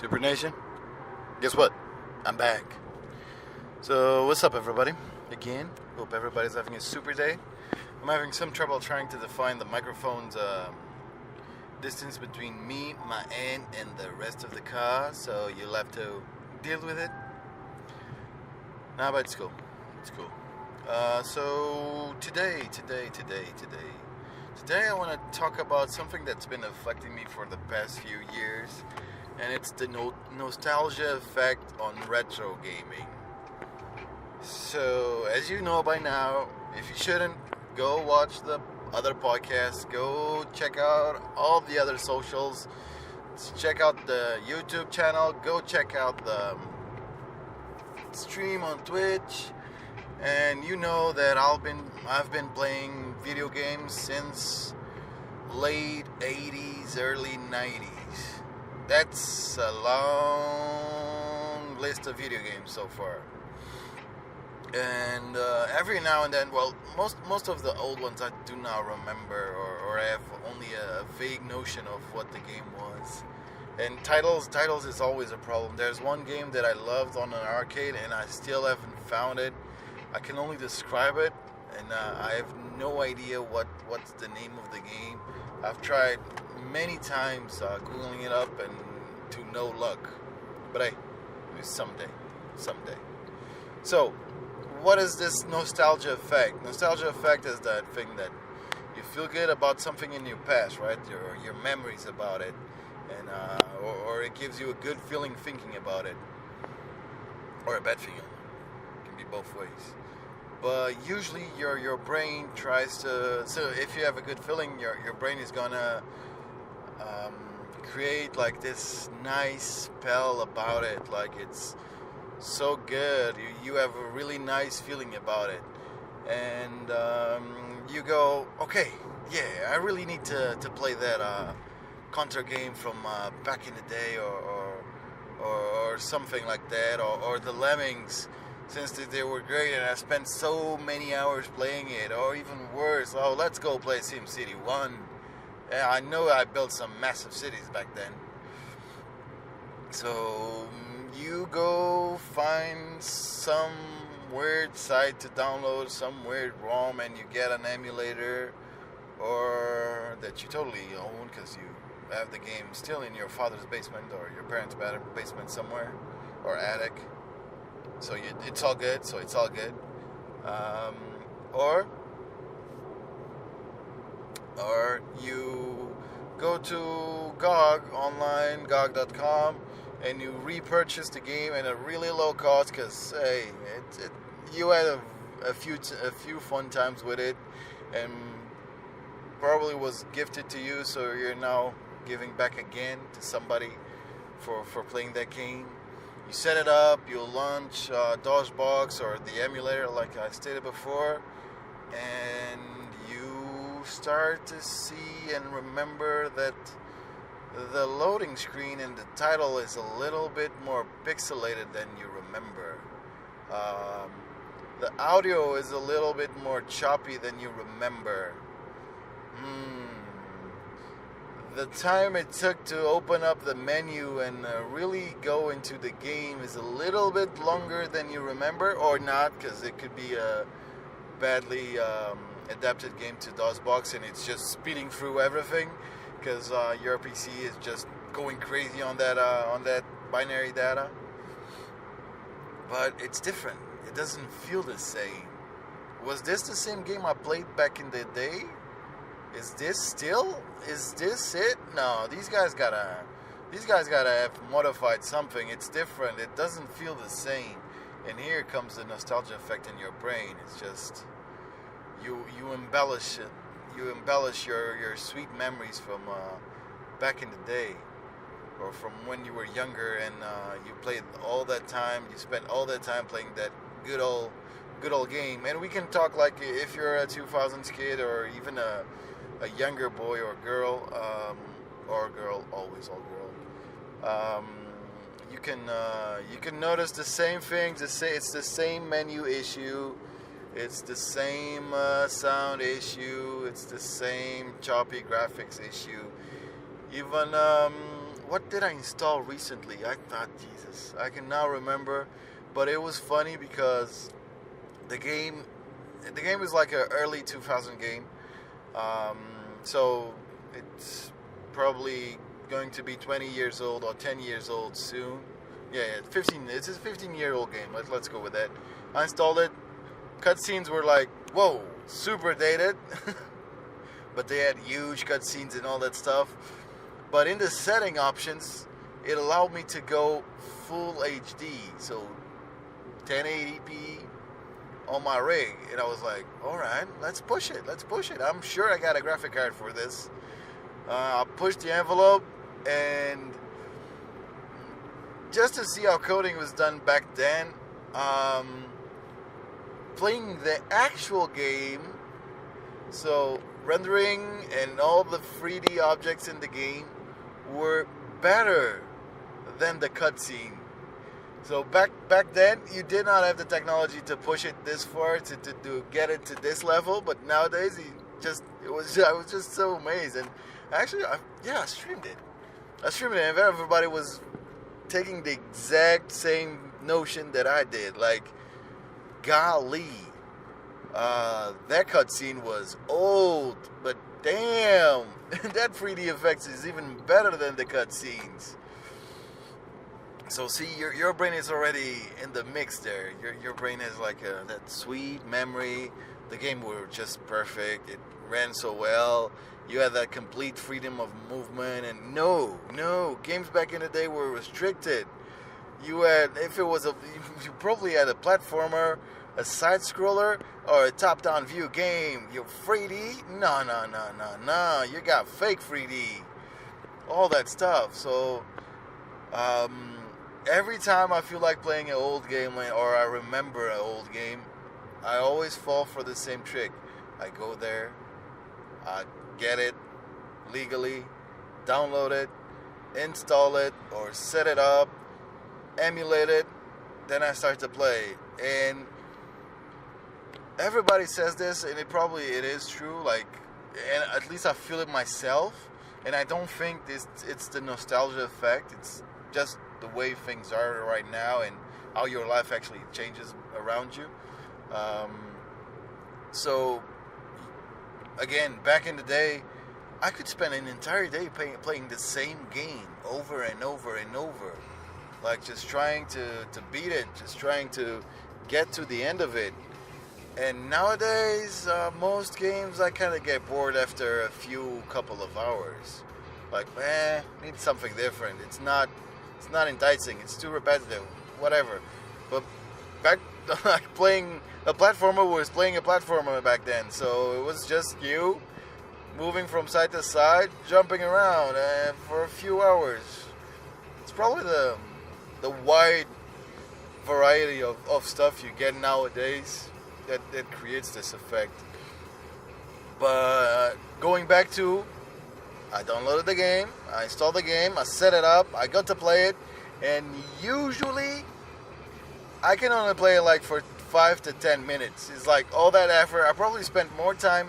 Super Nation, guess what? I'm back. So, what's up, everybody? Again, hope everybody's having a super day. I'm having some trouble trying to define the microphone's distance between me, my aunt, and the rest of the car, so you'll have to deal with it. Nah, but it's cool. It's cool. So, today, I want to talk about something that's been affecting me for the past few years, and it's the nostalgia effect on retro gaming. So, as you know by now, if you shouldn't, go watch the other podcasts, go check out all the other socials, check out the YouTube channel, go check out the stream on Twitch, and you know that I've been playing video games since late 80s, early 90s. That's a long list of video games so far. And every now and then, well, most of the old ones I do not remember, or I have only a vague notion of what the game was. And titles is always a problem. There's one game that I loved on an arcade, and I still haven't found it. I can only describe it, and I have no idea what's the name of the game. I've tried many times Googling it up, and to no luck. But hey, maybe someday. So, what is this nostalgia effect? Nostalgia effect is that thing that you feel good about something in your past, right? Your memories about it, and or it gives you a good feeling thinking about it, or a bad feeling. It can be both ways. But usually your brain tries to. So if you have a good feeling, your brain is gonna create like this nice spell about it, like it's so good. You have a really nice feeling about it, and you go, okay, yeah, I really need to play that counter game from back in the day, or something like that, or the Lemmings, since they were great and I spent so many hours playing it. Or even worse, oh, let's go play SimCity 1. Yeah, I know I built some massive cities back then. So you go find some weird site to download some weird ROM, and you get an emulator, or that you totally own because you have the game still in your father's basement or your parents' basement somewhere, or attic. So it's all good. Or you go to GOG online, GOG.com, and you repurchase the game at a really low cost because, hey, you had a few fun times with it, and probably was gifted to you, so you're now giving back again to somebody for playing that game. You set it up, you launch DOSBox or the emulator like I stated before, and you start to see and remember that the loading screen and the title is a little bit more pixelated than you remember. The audio is a little bit more choppy than you remember. The time it took to open up the menu and really go into the game is a little bit longer than you remember, or not, because it could be a badly adapted game to DOSBox and it's just speeding through everything because your PC is just going crazy on that binary data. But it's different. It doesn't feel the same. Was this the same game I played back in the day? Is this it? No, these guys gotta have modified something. It's different. It doesn't feel the same. And here comes the nostalgia effect in your brain. It's just you embellish it. You embellish your sweet memories from back in the day, or from when you were younger and you played all that time. You spent all that time playing that good old game. And we can talk like if you're a 2000s kid, or even a younger boy or girl, always all girl. You can notice the same things. It's the same menu issue. It's the same sound issue. It's the same choppy graphics issue. Even what did I install recently? I thought, Jesus, I can now remember, but it was funny because the game is like an early 2000 game, so it's probably going to be 20 years old or 10 years old soon. Yeah, 15. It's a 15-year-old game. Let's go with that. I installed it. Cutscenes were like, whoa, super dated, but they had huge cutscenes and all that stuff. But in the setting options, it allowed me to go full HD, so 1080p on my rig, and I was like, all right, let's push it. I'm sure I got a graphic card for this. I pushed the envelope, and just to see how coding was done back then, playing the actual game, so rendering and all the 3D objects in the game were better than the cutscene. So back then, you did not have the technology to push it this far to get it to this level. But nowadays, I was just so amazed. And actually, I streamed it. And everybody was taking the exact same notion that I did. Like, golly, that cutscene was old, but damn, that 3D effects is even better than the cutscenes. So see, your brain is already in the mix there. Your brain has like that sweet memory. The game was just perfect. It ran so well. You had that complete freedom of movement. And no, games back in the day were restricted. You probably had a platformer, a side scroller, or a top-down view game. You're 3D? No. You got fake 3D. All that stuff. So, every time I feel like playing an old game, or I remember an old game, I always fall for the same trick. I go there, I get it legally, download it, install it, or set it up, emulate it, then I start to play. And everybody says this, and it is true, like, and at least I feel it myself, and I don't think it's the nostalgia effect. It's just the way things are right now and how your life actually changes around you. So again, back in the day, I could spend an entire day playing the same game over and over and over, like just trying to beat it, just trying to get to the end of it. And nowadays, most games I kind of get bored after a couple of hours. Like, need something different. It's not enticing. It's too repetitive. Whatever. But back playing a platformer was playing a platformer back then. So it was just you moving from side to side, jumping around for a few hours. It's probably the wide variety of stuff you get nowadays that creates this effect. But going back to, I downloaded the game, I installed the game, I set it up, I got to play it, and usually I can only play it like for 5 to 10 minutes. It's like all that effort. I probably spent more time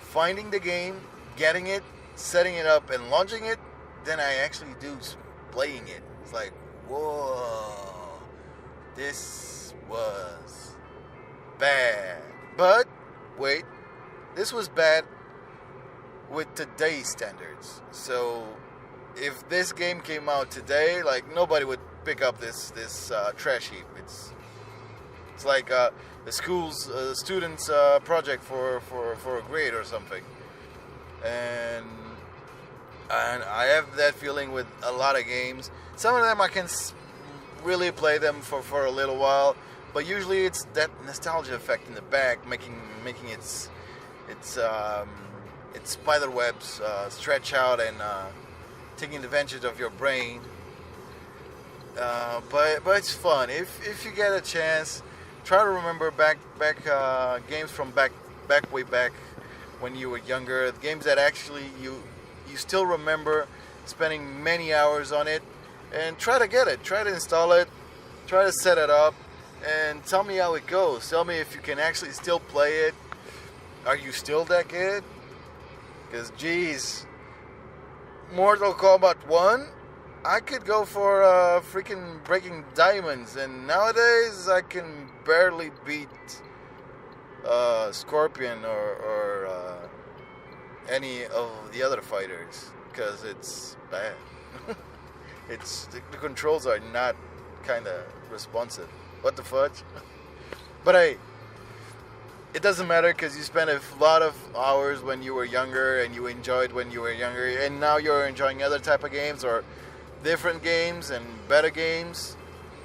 finding the game, getting it, setting it up, and launching it than I actually do playing it. It's like, whoa, this was bad. But wait, this was bad with today's standards. So if this game came out today, like, nobody would pick up this trash heap. It's like the school's students' project for a grade or something. And I have that feeling with a lot of games. Some of them I can really play them for a little while, but usually it's that nostalgia effect in the back making its spider webs stretch out and taking advantage of your brain. But it's fun. If you get a chance, try to remember back games from way back when you were younger. Games that actually you still remember spending many hours on it, and try to get it. Try to install it. Try to set it up, and tell me how it goes. Tell me if you can actually still play it. Are you still that good? Because, geez, Mortal Kombat 1, I could go for freaking breaking diamonds, and nowadays I can barely beat Scorpion or any of the other fighters because it's bad. It's the controls are not kind of responsive. What the fudge? But hey, it doesn't matter because you spent a lot of hours when you were younger and you enjoyed when you were younger, and now you're enjoying other type of games or different games and better games.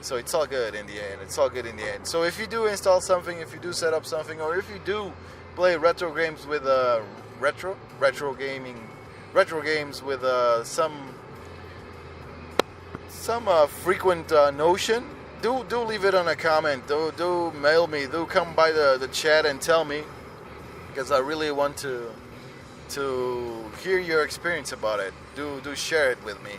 So it's all good in the end. It's all good in the end. So if you do install something, if you do set up something, or if you do play retro games with retro games with some frequent notion, do leave it on a comment. Do mail me. Do come by the chat and tell me, because I really want to hear your experience about it. Do share it with me.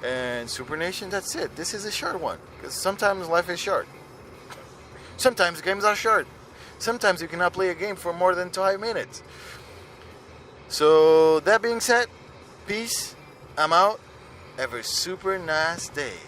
And Super Nation, that's it. This is a short one, because sometimes life is short. Sometimes games are short. Sometimes you cannot play a game for more than 5 minutes. So that being said, peace. I'm out. Have a super nice day.